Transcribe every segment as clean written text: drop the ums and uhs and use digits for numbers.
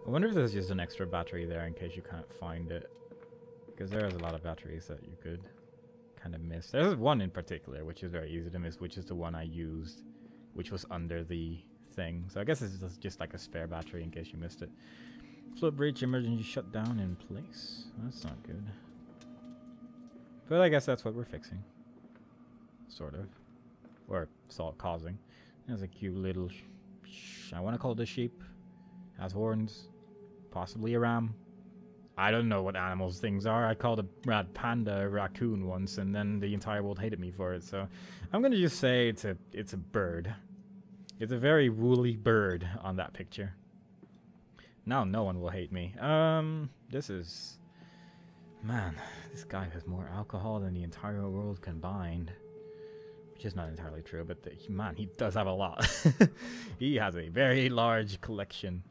I wonder if there's just an extra battery there in case you can't find it. Because there is a lot of batteries that you could kind of miss. There's one in particular which is very easy to miss, which is the one I used, which was under the thing. So I guess it's just like a spare battery in case you missed it. Float breach emergency shutdown in place. That's not good. But I guess that's what we're fixing. Sort of. Or causing. There's a cute little... I want to call it a sheep. Has horns. Possibly a ram. I don't know what animals things are. I called a rad panda a raccoon once, and then the entire world hated me for it. So I'm going to just say it's a bird. It's a very woolly bird on that picture. Now no one will hate me. This is... Man, this guy has more alcohol than the entire world combined. Which is not entirely true, but man, he does have a lot. He has a very large collection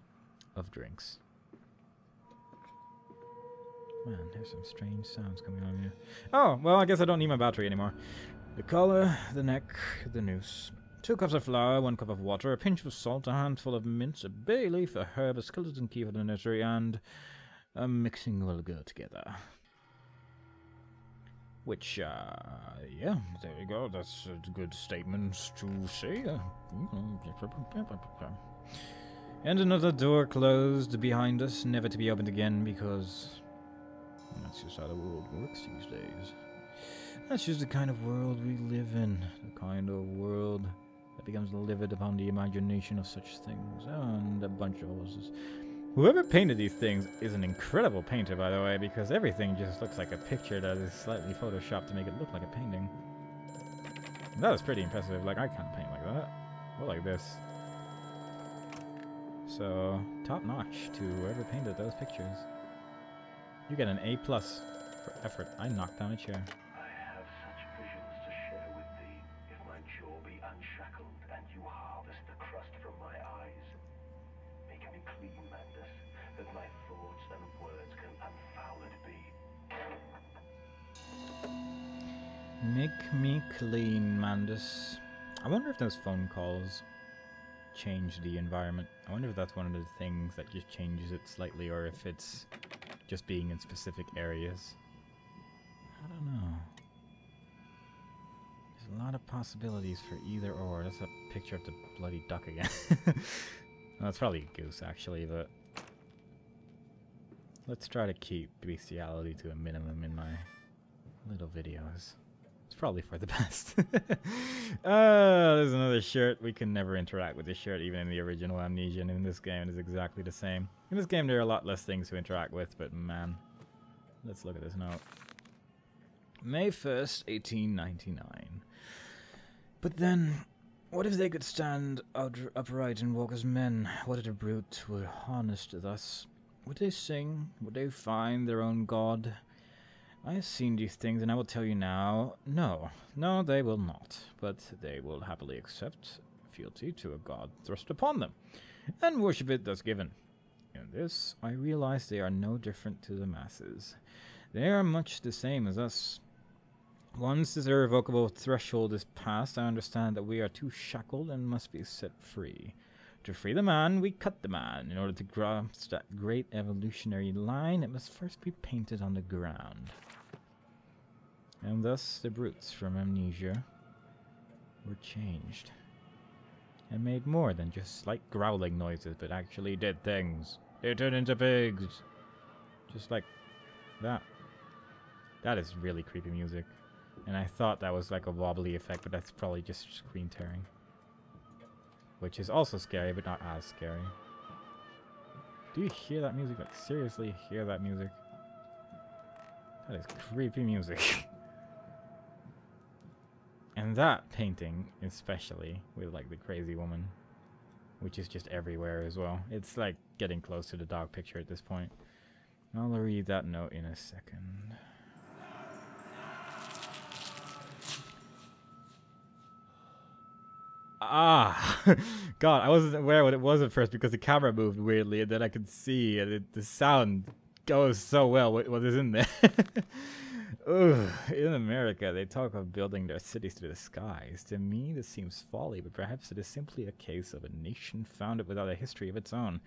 of drinks. Man, there's some strange sounds coming on here. Oh, well, I guess I don't need my battery anymore. The collar, the neck, the noose. 2 cups of flour, 1 cup of water, a pinch of salt, a handful of mince, a bay leaf, a herb, a skeleton key for the nursery, and a mixing will go together. Which, yeah, there you go. That's a good statement to say. And another door closed behind us, never to be opened again, because that's just how the world works these days. That's just the kind of world we live in. The kind of world that becomes livid upon the imagination of such things. And a bunch of horses. Whoever painted these things is an incredible painter, by the way, because everything just looks like a picture that is slightly photoshopped to make it look like a painting. That is pretty impressive. Like, I can't paint like that. Or like this. So, top notch to whoever painted those pictures. You get an A+ for effort. I knocked down a chair. I have such visions to share with thee, if my jaw be unshackled and you harvest the crust from my eyes. Make me clean, Mandus, that my thoughts and words can unfouled be. Make me clean, Mandus. I wonder if those phone calls change the environment. I wonder if that's one of the things that just changes it slightly, or if it's just being in specific areas. I don't know. There's a lot of possibilities for either or. That's a picture of the bloody duck again. Well, it's probably a goose, actually, but let's try to keep bestiality to a minimum in my little videos. It's probably for the best. There's another shirt. We can never interact with this shirt, even in the original Amnesia, and in this game it is exactly the same. In this game there are a lot less things to interact with, but man. Let's look at this note. May 1st, 1899. But then, what if they could stand upright and walk as men? What if the brute were harnessed thus? Would they sing? Would they find their own god? I have seen these things, and I will tell you now, no. No, they will not. But they will happily accept fealty to a god thrust upon them, and worship it thus given. In this, I realize they are no different to the masses. They are much the same as us. Once this irrevocable threshold is passed, I understand that we are too shackled and must be set free. To free the man, we cut the man. In order to grasp that great evolutionary line, it must first be painted on the ground. And thus the brutes from Amnesia were changed. And made more than just slight growling noises, but actually did things. They turned into pigs. Just like that. That is really creepy music. And I thought that was like a wobbly effect, but that's probably just screen tearing. Which is also scary, but not as scary. Do you hear that music? Like, seriously hear that music? That is creepy music. And that painting, especially, with like the crazy woman, which is just everywhere as well. It's like getting close to the dog picture at this point. I'll read that note in a second. Ah, God, I wasn't aware what it was at first because the camera moved weirdly, and then I could see, and the sound goes so well. What is in there? Ugh, in America, they talk of building their cities to the skies. To me, this seems folly, but perhaps it is simply a case of a nation founded without a history of its own.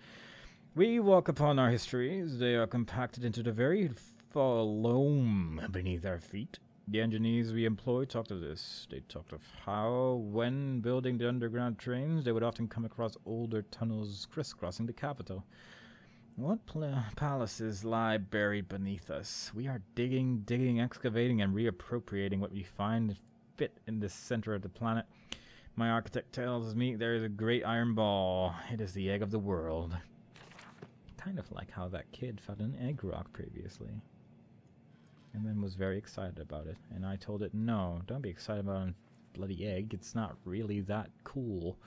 We walk upon our histories. They are compacted into the very loam beneath our feet. The engineers we employ talked of this. They talked of how, when building the underground trains, they would often come across older tunnels crisscrossing the capital. What palaces lie buried beneath us? We are digging, excavating, and reappropriating what we find fit in the center of the planet. My architect tells me there is a great iron ball. It is the egg of the world. Kind of like how that kid found an egg rock previously. And then was very excited about it. And I told it, no, don't be excited about a bloody egg. It's not really that cool.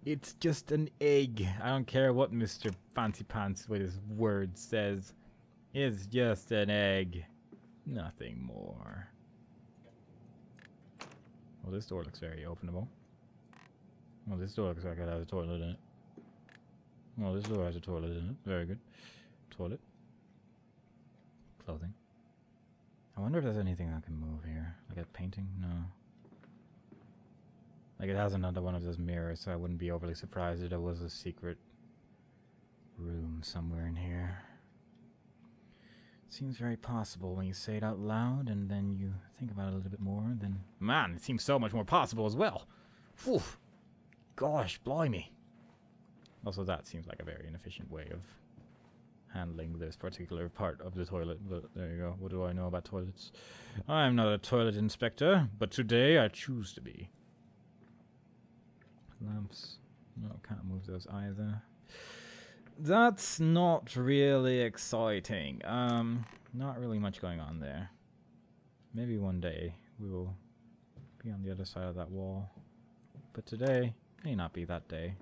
It's just an egg. I don't care what Mr. Fancy Pants with his words says. It's just an egg. Nothing more. Well, this door looks very openable. Well, this door looks like it has a toilet in it. Well, this door has a toilet in it. Very good. Toilet. Clothing. I wonder if there's anything I can move here. Like a painting? No. Like it has another one of those mirrors, so I wouldn't be overly surprised if there was a secret room somewhere in here. Seems very possible when you say it out loud and then you think about it a little bit more, then... Man, it seems so much more possible as well. Phew. Gosh, blimey. Also, that seems like a very inefficient way of handling this particular part of the toilet, but there you go. What do I know about toilets? I'm not a toilet inspector, but today I choose to be. Lamps. No, can't move those either. That's not really exciting. Not really much going on there. Maybe one day we will be on the other side of that wall. But today may not be that day.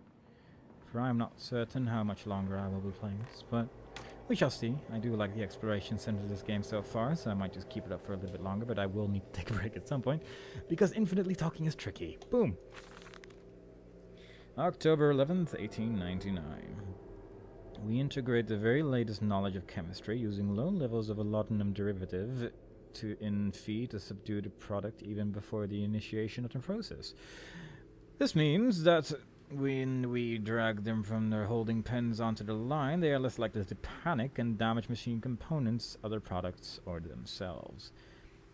For I am not certain how much longer I will be playing this, but we shall see. I do like the exploration center of this game so far, so I might just keep it up for a little bit longer, but I will need to take a break at some point, because infinitely talking is tricky. Boom! October 11th, 1899. We integrate the very latest knowledge of chemistry using low levels of a laudanum derivative in feed to subdue the product even before the initiation of the process. This means that when we drag them from their holding pens onto the line, they are less likely to panic and damage machine components, other products, or themselves.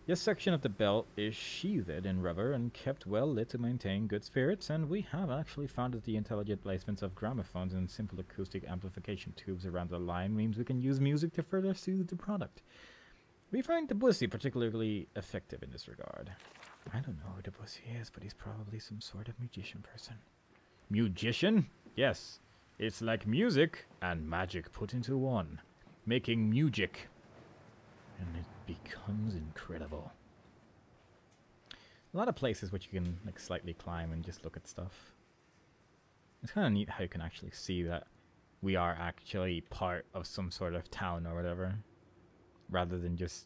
This section of the belt is sheathed in rubber and kept well lit to maintain good spirits, and we have actually found that the intelligent placements of gramophones and simple acoustic amplification tubes around the line means we can use music to further soothe the product. We find Debussy particularly effective in this regard. I don't know who Debussy is, but he's probably some sort of musician person. Musician? Yes. It's like music and magic put into one, making music. And it becomes incredible. A lot of places which you can like slightly climb and just look at stuff. It's kind of neat how you can actually see that we are actually part of some sort of town or whatever, rather than just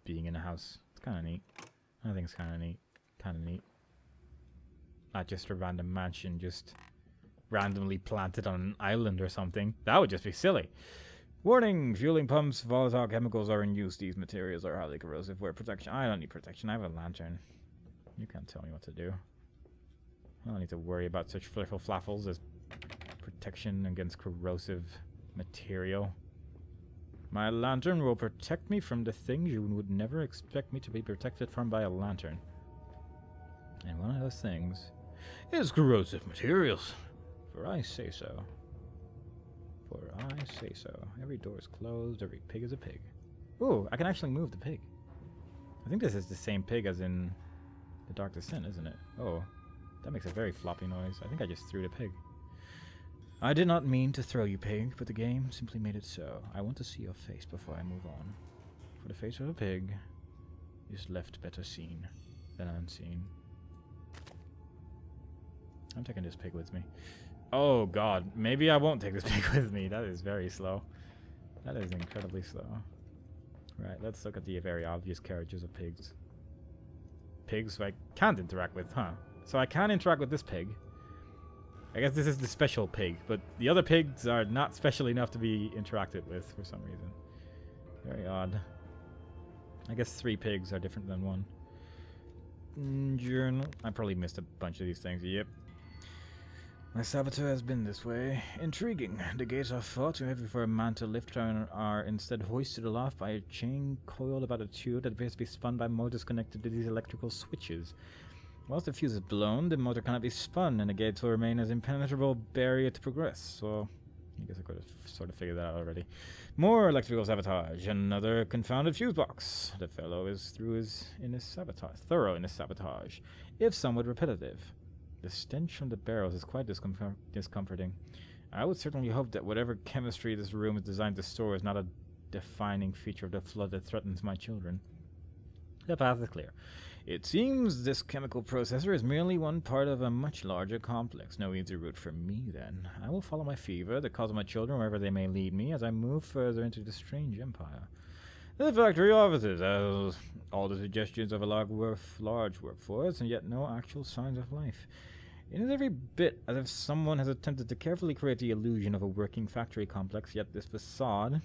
being in a house. It's kind of neat. I think it's kind of neat. Kind of neat. Not just a random mansion just randomly planted on an island or something. That would just be silly. Warning! Fueling pumps, volatile chemicals are in use. These materials are highly corrosive. Wear protection. I don't need protection. I have a lantern. You can't tell me what to do. I don't need to worry about such fliffle flaffles as protection against corrosive material. My lantern will protect me from the things you would never expect me to be protected from by a lantern. And one of those things is corrosive materials. For I say so. For I say so. Every door is closed, every pig is a pig. Ooh, I can actually move the pig. I think this is the same pig as in The Dark Descent, isn't it? Oh, that makes a very floppy noise. I think I just threw the pig. I did not mean to throw you, pig, but the game simply made it so. I want to see your face before I move on. For the face of a pig is left better seen than unseen. I'm taking this pig with me. Oh god, maybe I won't take this pig with me. That is very slow. That is incredibly slow. Right, let's look at the very obvious carriages of pigs. Pigs I can't interact with, huh? So I can interact with this pig. I guess this is the special pig, but the other pigs are not special enough to be interacted with for some reason. Very odd. I guess 3 pigs are different than 1. Journal. I probably missed a bunch of these things. Yep. My saboteur has been this way. Intriguing. The gates are far too heavy for a man to lift and are instead hoisted aloft by a chain coiled about a tube that appears to be spun by motors connected to these electrical switches. Once the fuse is blown, the motor cannot be spun, and the gates will remain as impenetrable barrier to progress. So, I guess I could have sort of figured that out already. More electrical sabotage. Another confounded fuse box. The fellow is through in his sabotage, if somewhat repetitive. The stench from the barrels is quite discomforting. I would certainly hope that whatever chemistry this room is designed to store is not a defining feature of the flood that threatens my children. The path is clear. It seems this chemical processor is merely one part of a much larger complex. No easy route for me, then. I will follow my fever, the cause of my children, wherever they may lead me, as I move further into this strange empire. The factory offices has all the suggestions of a large workforce, and yet no actual signs of life. It is every bit as if someone has attempted to carefully create the illusion of a working factory complex, yet this facade,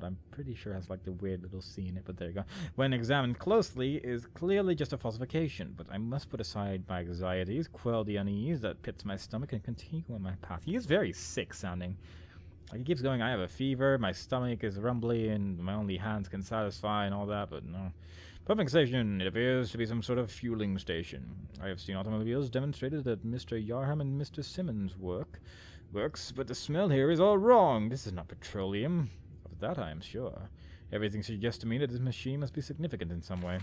I'm pretty sure has like the weird little C in it, but there you go, when examined closely, is clearly just a falsification. But I must put aside my anxieties, quell the unease that pits my stomach, and continue on my path. He is very sick sounding. Like, he keeps going, I have a fever, my stomach is rumbly, and my only hands can satisfy, and all that, but no. Pumping station, it appears to be some sort of fueling station. I have seen automobiles demonstrated that Mr. Yarham and Mr. Simmons works, but the smell here is all wrong. This is not petroleum. Of that I am sure. Everything suggests to me that this machine must be significant in some way.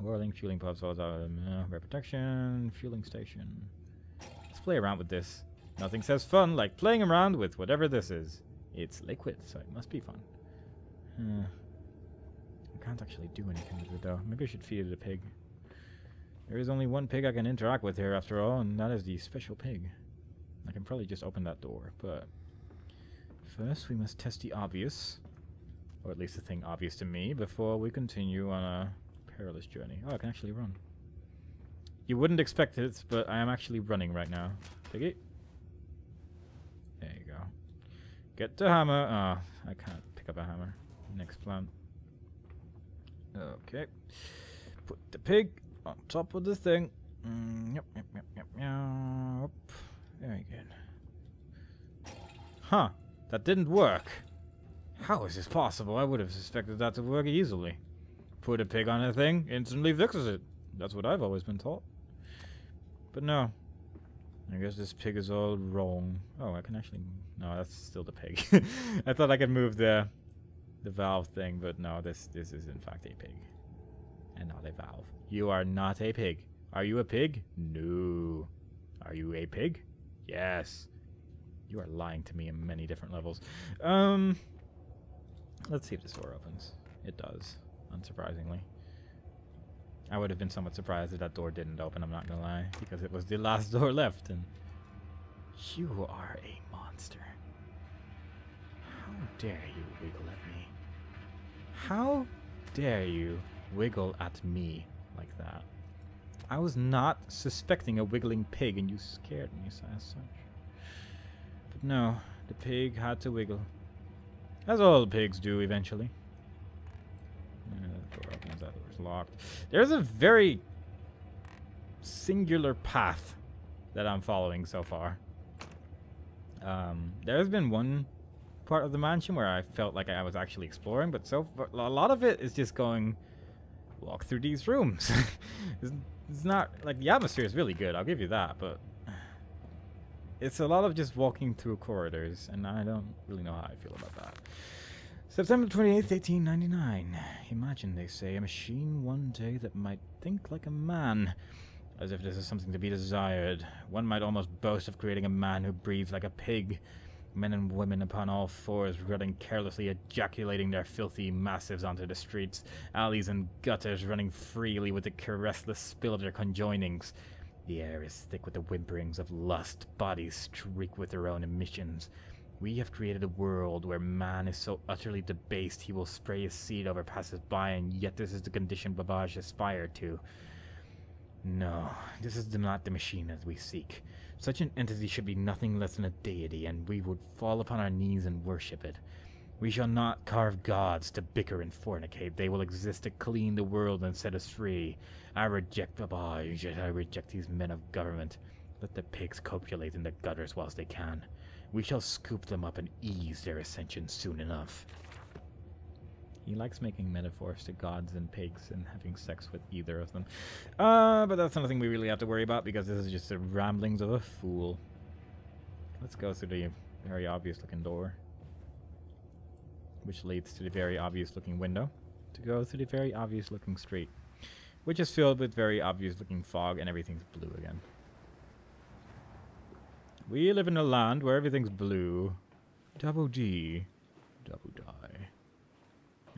Whirling, fueling pumps, rare protection, fueling station. Let's play around with this. Nothing says fun like playing around with whatever this is. It's liquid, so it must be fun. I can't actually do anything with it, though. Maybe I should feed it a pig. There is only one pig I can interact with here, after all, and that is the special pig. I can probably just open that door, but first we must test the obvious, or at least the thing obvious to me, before we continue on a perilous journey. Oh, I can actually run. You wouldn't expect it, but I am actually running right now. Piggy. There you go. Get the hammer. Ah, I can't pick up a hammer. Next plan. Okay. Put the pig on top of the thing. Yep. Very good. Huh. That didn't work. How is this possible? I would have suspected that to work easily. Put a pig on a thing, instantly fixes it. That's what I've always been taught. But no. I guess this pig is all wrong. Oh, I can actually... No, that's still the pig. I thought I could move the valve thing, but no, this is in fact a pig. And not a valve. You are not a pig. Are you a pig? No. Are you a pig? Yes. You are lying to me in many different levels. Let's see if this door opens. It does, unsurprisingly. I would have been somewhat surprised if that door didn't open, I'm not gonna lie, because it was the last door left, and you are a monster. How dare you wiggle at me? How dare you wiggle at me like that? I was not suspecting a wiggling pig, and you scared me as such. But no, the pig had to wiggle. As all pigs do eventually. That door opens, that door's locked. There's a very singular path that I'm following so far. There's been one part of the mansion where I felt like I was actually exploring, but so far, a lot of it is just going, walk through these rooms. It's not, like, the atmosphere is really good, I'll give you that, but it's a lot of just walking through corridors, and I don't really know how I feel about that. September 28th, 1899. Imagine, they say, a machine one day that might think like a man. As if this is something to be desired. One might almost boast of creating a man who breathes like a pig. Men and women upon all fours running carelessly, ejaculating their filthy massives onto the streets. Alleys and gutters running freely with the caressless spill of their conjoinings. The air is thick with the whimperings of lust. Bodies streak with their own emissions. We have created a world where man is so utterly debased he will spray his seed over passers-by, and yet this is the condition Babbage aspired to. No, this is not the machine that we seek. Such an entity should be nothing less than a deity, and we would fall upon our knees and worship it. We shall not carve gods to bicker and fornicate. They will exist to clean the world and set us free. I reject Babbage, yet I reject these men of government. Let the pigs copulate in the gutters whilst they can. We shall scoop them up and ease their ascension soon enough. He likes making metaphors to gods and pigs and having sex with either of them. But that's nothing we really have to worry about because this is just the ramblings of a fool. Let's go through the very obvious looking door, which leads to the very obvious looking window, to go through the very obvious looking street, which is filled with very obvious looking fog and everything's blue again. We live in a land where everything's blue. Double D. Double die.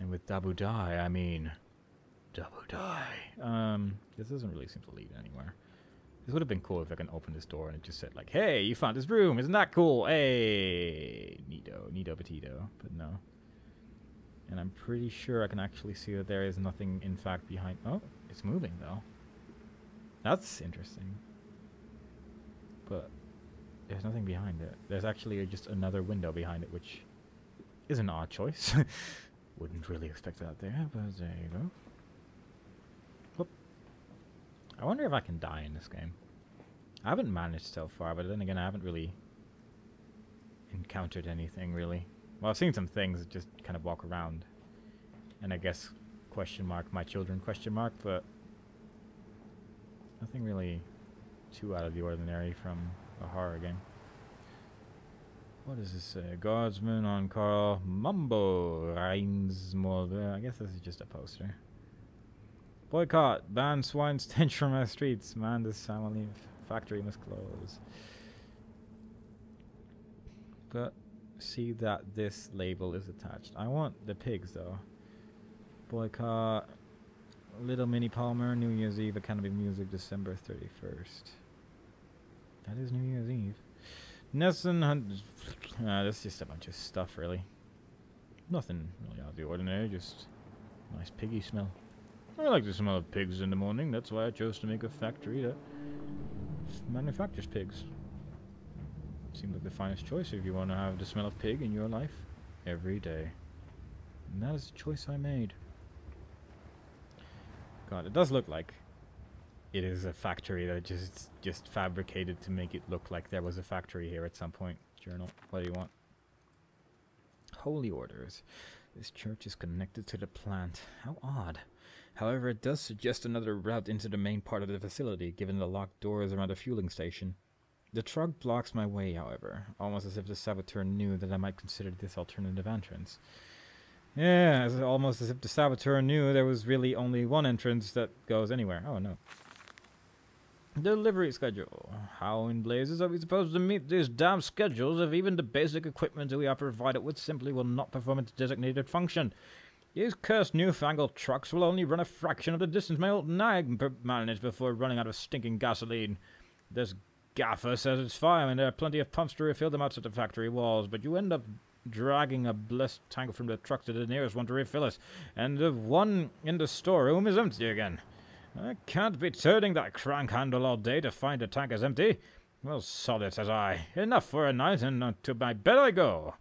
And with double die, I mean double die. This doesn't really seem to lead anywhere. This would have been cool if I can open this door and it just said like, hey, you found this room, isn't that cool? Hey, neato petito, but no. And I'm pretty sure I can actually see that there is nothing in fact behind. Oh, it's moving though. That's interesting. But there's nothing behind it. There's actually just another window behind it, which is an odd choice. Wouldn't really expect that there, but there you go. Whoop. I wonder if I can die in this game. I haven't managed so far, but then again, I haven't really encountered anything, really. Well, I've seen some things that just kind of walk around. And I guess, question mark, my children, question mark, but nothing really too out of the ordinary from a horror game. What does this say? Guardsman on Carl Mumbo Reinsmolder. I guess this is just a poster. Boycott. Ban swine stench from our streets. Man, this family factory must close. But see that this label is attached. I want the pigs though. Boycott. Little Mini Palmer. New Year's Eve. Academy Music. December 31st. That is New Year's Eve. Nesson Hunt. That's just a bunch of stuff, really. Nothing really out of the ordinary, just nice piggy smell. I like the smell of pigs in the morning. That's why I chose to make a factory that manufactures pigs. Seems like the finest choice if you want to have the smell of pig in your life every day. And that is the choice I made. God, it does look like it is a factory that just fabricated to make it look like there was a factory here at some point. Journal. What do you want? Holy orders. This church is connected to the plant. How odd. However, it does suggest another route into the main part of the facility, given the locked doors around the fueling station. The truck blocks my way, however, almost as if the saboteur knew that I might consider this alternative entrance. Yeah, almost as if the saboteur knew there was really only one entrance that goes anywhere. Oh, no. Delivery schedule. How in blazes are we supposed to meet these damn schedules if even the basic equipment we are provided with simply will not perform its designated function? These cursed newfangled trucks will only run a fraction of the distance my old nag managed before running out of stinking gasoline. This gaffer says it's fine and there are plenty of pumps to refill them outside the factory walls, but you end up dragging a blessed tank from the truck to the nearest one to refill it, and the one in the storeroom is empty again. I can't be turning that crank handle all day to find the tank is empty. Well, sod it, says I. Enough for a night, and to my bed I go.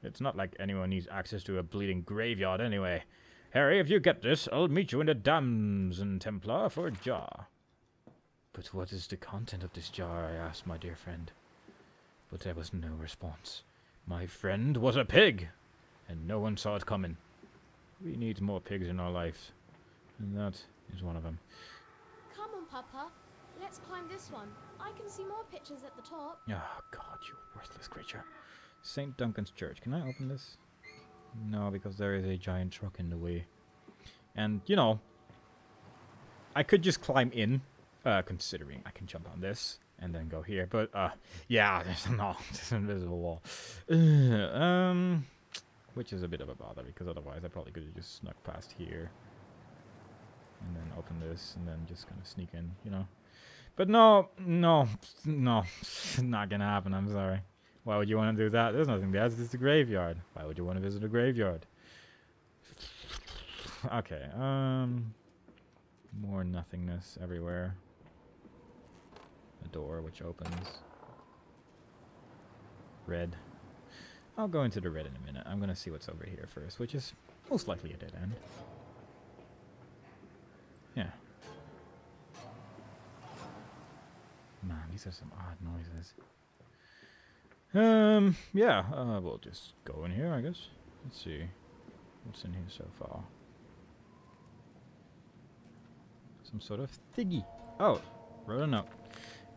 It's not like anyone needs access to a bleeding graveyard anyway. Harry, if you get this, I'll meet you in the Damson Templar for a jar. But what is the content of this jar, I asked my dear friend. But there was no response. My friend was a pig, and no one saw it coming. We need more pigs in our life, and that is one of them. Come on, Papa. Let's climb this one. I can see more pictures at the top. Oh, God, you worthless creature. St. Duncan's Church. Can I open this? No, because there is a giant truck in the way. And, you know, I could just climb in, considering I can jump on this and then go here. But, yeah, there's an invisible wall. Which is a bit of a bother, because otherwise I probably could have just snuck past here. And then open this, and then just kind of sneak in, you know. But no, not gonna happen, I'm sorry. Why would you want to do that? There's nothing there, it's just a graveyard. Why would you want to visit a graveyard? Okay, more nothingness everywhere. A door which opens. Red. I'll go into the red in a minute. I'm gonna see what's over here first, which is most likely a dead end. Yeah. Man, These are some odd noises. Yeah, we'll just go in here, I guess. Let's see. What's in here so far? Some sort of thingy. Oh, wrote a note.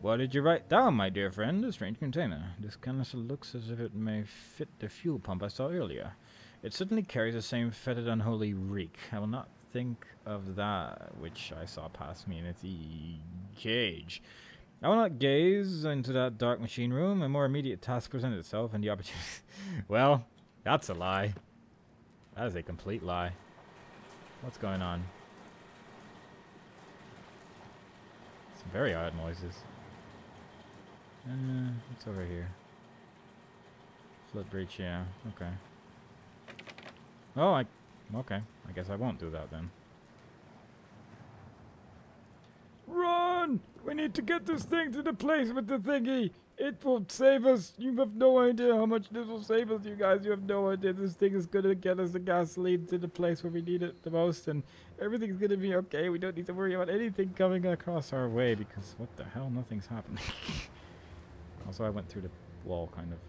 What did you write down, my dear friend? A strange container. This canister looks as if it may fit the fuel pump I saw earlier. It certainly carries the same fetid, unholy reek. I will not think of that which I saw pass me in its cage. I will not gaze into that dark machine room. A more immediate task presented itself, and the opportunity... Well, that's a lie. That is a complete lie. What's going on? Some very odd noises. What's over here? Flood breach, yeah. Okay. Oh, okay. I guess I won't do that then. Run! We need to get this thing to the place with the thingy. It will save us. You have no idea how much this will save us, you guys. You have no idea. This thing is going to get us the gasoline to the place where we need it the most. And everything's going to be okay. We don't need to worry about anything coming across our way. Because what the hell? Nothing's happening. Also, I went through the wall, kind of.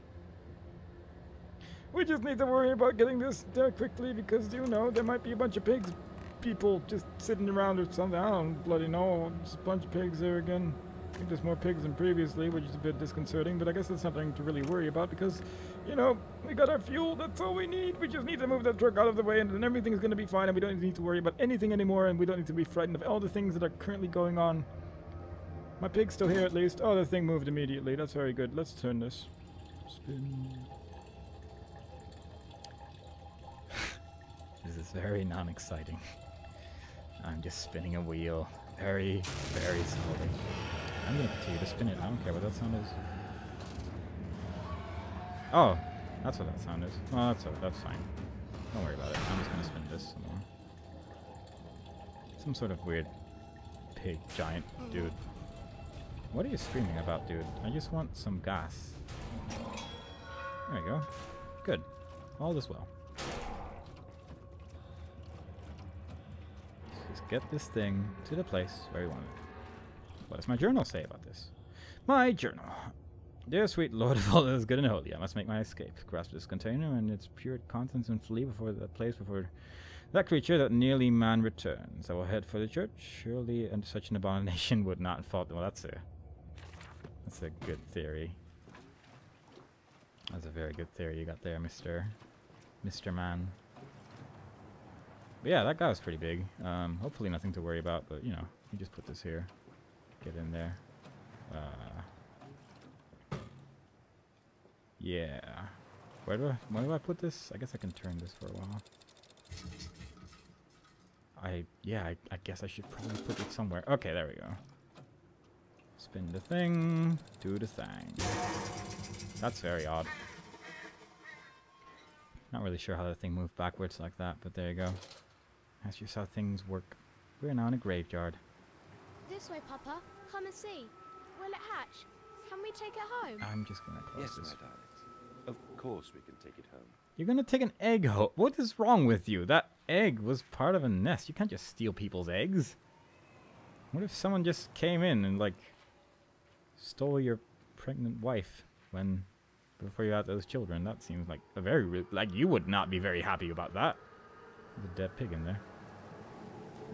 We just need to worry about getting this there quickly because, you know, there might be a bunch of pigs people just sitting around or something. I don't bloody know. Just a bunch of pigs there again. I think there's more pigs than previously, which is a bit disconcerting, but I guess it's nothing to really worry about because, you know, we got our fuel. That's all we need. We just need to move that truck out of the way and then everything's going to be fine and we don't need to worry about anything anymore and we don't need to be frightened of all the things that are currently going on. My pig's still here at least. Oh, the thing moved immediately. That's very good. Let's turn this. Spin. This is very non-exciting. I'm just spinning a wheel. Very, very slowly. I'm going to continue to spin it. I don't care what that sound is. Oh, that's what that sound is. Well, that's fine. Don't worry about it. I'm just going to spin this some more. Some sort of weird pig giant dude. What are you screaming about, dude? I just want some gas. There we go. Good. All is well. Let's just get this thing to the place where we want it. What does my journal say about this? My journal. Dear sweet Lord of all that is good and holy, I must make my escape. Grasp this container and its pure contents and flee before that place before that creature that nearly man returns. I will head for the church. Surely and such an abomination would not fall. Well, that's a good theory. That's a very good theory you got there, Mr. Man. But yeah, that guy was pretty big. Hopefully nothing to worry about, but you know, you just put this here. Get in there. Yeah. Where do I put this? I guess I can turn this for a while. I guess I should probably put it somewhere. Okay, there we go. Spin the thing, do the thing. That's very odd. Not really sure how that thing moved backwards like that, but there you go. That's just how things work. We're now in a graveyard. This way, Papa. Come and see. Will it hatch? Can we take it home? I'm just gonna close Yes, this. my darlings. Of course we can take it home. You're gonna take an egg home? What is wrong with you? That egg was part of a nest. You can't just steal people's eggs. What if someone just came in and, like, stole your pregnant wife before you had those children? That seems like a very rude, like, you would not be very happy about that. There's a dead pig in there.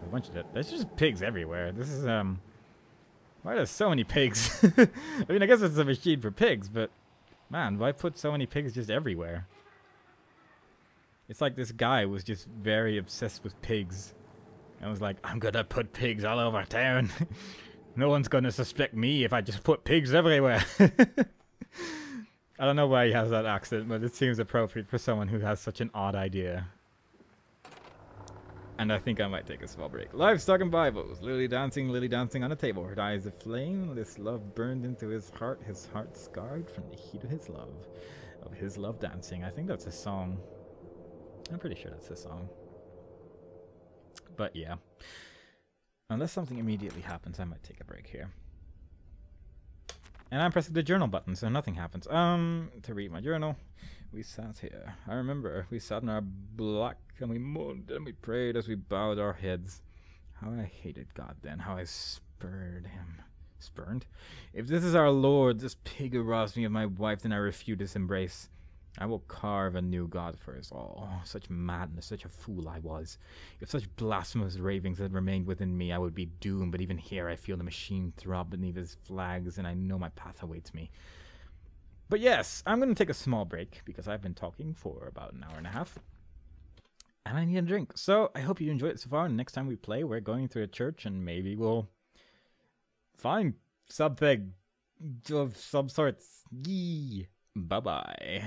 A bunch of dead. There's just pigs everywhere. This is why are there so many pigs? I mean, I guess it's a machine for pigs, but man, why put so many pigs just everywhere? It's like this guy was just very obsessed with pigs and was like, I'm gonna put pigs all over town. No one's gonna suspect me if I just put pigs everywhere. I don't know why he has that accent, but it seems appropriate for someone who has such an odd idea. And I think I might take a small break. Livestock and Bibles. Lily dancing on a table. Her eyes aflame. This love burned into his heart scarred from the heat of his love dancing. I think that's a song. I'm pretty sure that's a song. But yeah. Unless something immediately happens, I might take a break here. And I'm pressing the journal button, so nothing happens. To read my journal, we sat here. I remember we sat in our black and we moaned and we prayed as we bowed our heads. How I hated God then, how I spurned him. Spurned? If this is our Lord, this pig who robs me of my wife, then I refute his embrace. I will carve a new god for us all. Oh, such madness, such a fool I was. If such blasphemous ravings had remained within me, I would be doomed, but even here I feel the machine throb beneath his flags, and I know my path awaits me. But yes, I'm going to take a small break, because I've been talking for about an hour and a half. And I need a drink. So, I hope you enjoyed it so far, and next time we play, we're going through a church, and maybe we'll find something of some sorts. Yee. Bye-bye.